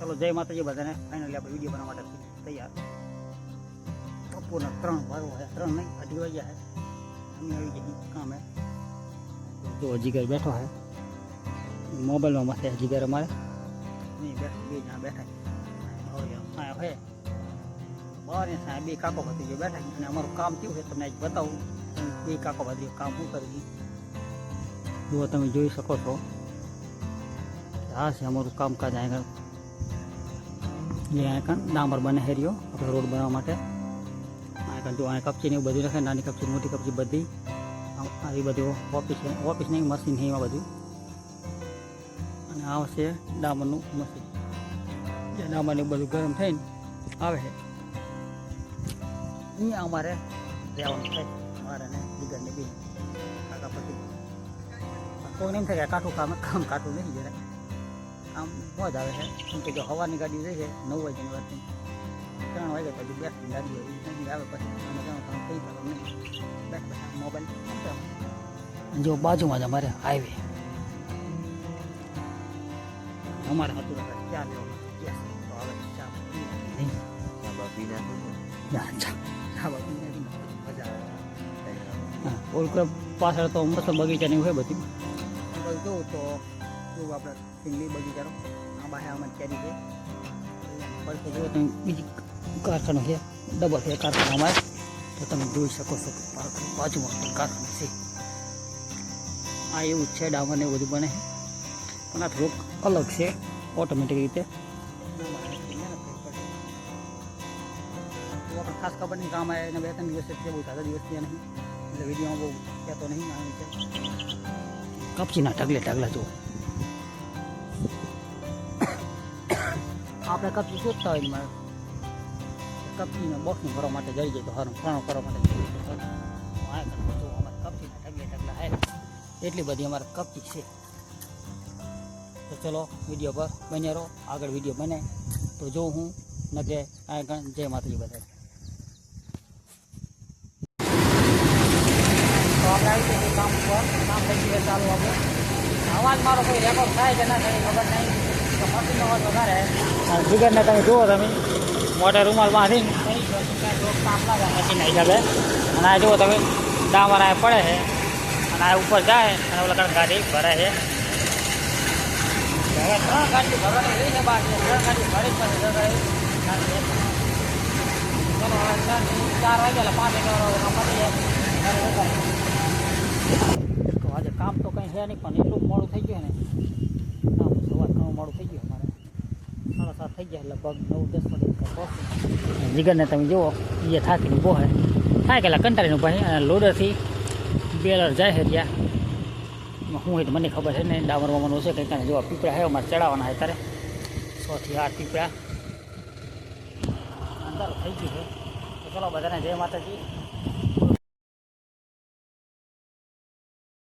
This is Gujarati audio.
ચલો જય માતાજી બધાને. ફાઇનલી આપણે વિડીયો બનાવવા માટે તૈયાર. બપોરના 3 વાગ્યા 3 નહીં 2:30 વાગ્યા છે. અમે આવી ગયા કામે. તો જીગર બેઠો છે મોબાઈલમાં મસ્ત જીગર અમારે નહીં બે જણા બેઠા હા હે બહાર બે કાકો ભત્રીજો બેઠા અને અમારું કામ કેવું છે તમને બતાવું. બે કાકો ભત્રીજો કામ શું કરી જો તમે જોઈ શકો છો. આ છે અમારું કામકાજ. આગળ ડામર બને હેરીઓ આપણે રોડ બનાવવા માટે. આગળ જો અહીંયા કપચી ને એવું બધું રાખે, નાની કપચી મોટી કપચી બધી આવી બધી ઓફિસ નહીં મશીન છે એમાં બધું. અને આ છે ડામરનું મશીન. જે ડામરનું બધું ગરમ થઈને આવે છે અહીંયા અમારે રહેવાનું થાય. અમારે ને દીગરને બી કાકા પછી કોઈને એમ થાય કે કાઠું કામ કાઠું નહીં જરા આમ મોજ આવે છે. કેમ કે જો હવાની ગાડી રહી છે 9 વાગ્યાની વાતથી 3 વાગ્યા પછી બેસની ગાડી હોય નહીં આવે પછી અમે કામ થઈ શકો નહીં બેઠા મોબાઈલ. જો બાજુમાં જ અમારે હાઈવે અમારે હતું ચા લેવા ગેસ તો હવે ચા નહીં મજા હા ઓલકર પાછળ તો મસ્ત બગીચાની હોય બધી જોઉં તો જોવું આપણે સિંગલી બગીચાનો આ બાહે આમાં કેરી છે. પછી જુઓ તમે બીજી કારખાનું છે ડબલ છે કારખાનું અમારે તો તમે જોઈ શકો છો બાજુમાં કારખાનું છે. આ એવું જ છે ડામર ને એવું બધું બને છે પણ આ થોડુંક અલગ છે ઓટોમેટિક રીતે. ખાસ ખબર નહીં કામ આવે 2-3 દિવસ છે બહુ સારા દિવસ થયા નહીં એટલે વિડીયોમાં બહુ કહેતો નહીં આવે છે. કપચીના ઢગલા જુઓ આપણે કપચી શોધતા હોય મારે કપચીને બોક્સનું ભરવા માટે જઈ જાય તો સારું ફાણું કરવા માટે જઈએ તો સારું. અમારે કપચીના ઢગલા હે એટલી બધી અમારે કપચી છે. તો ચલો વિડીયો પર બન્યા રહો. આગળ વિડીયો બને તો જોઉં હું નકે આગળ જય માતાજી બધા. તો આપણે આવી જઈએ કામ પર. કામ થઈ ગયું ચાલુ આપણે. અવાજ મારો કોઈ રેકોર્ડ થાય કે ના થાય ખબર નહીં. તો મશીનનો અવાજ વધારે જીગરને તમે જુઓ તમે મોટા રૂમાલ બાંધી કામ ના થાય મશીનના હિસાબે. અને આ જુઓ તમે ડામર આ પડે છે અને આ ઉપર જાય અને ઓલા ગાડી ભરાય છે. હવે 3 ગાડી ભરવાની રહી છે બાકી 3 ગાડી ભરી પછી ચલો હવે 4 વાગ્યા 5 વાગ્યા તો આજે કામ તો કંઈ છે નહીં પણ એટલું મોડું થઈ ગયું ને સવાર ઘણું મોડું થઈ ગયું અમારે 7:30 થઈ ગયા લગભગ 9-10 વાગે પહોંચી. જીગરને તમે જુઓ એ થાકીને બહુ હે થાય કે કંટાળીનું પછી અને લોડરથી બેલર જાય છે ત્યાં શું હોય તો મને ખબર છે ને ડામર વામરનું છે કંઈક જોવા પીપળા છે અમારે ચડાવવાના છે ત્યારે 6 થી 8 પીપળા અંધારું થઈ ગયું છે. તો ચલો બધાને જય માતાજી.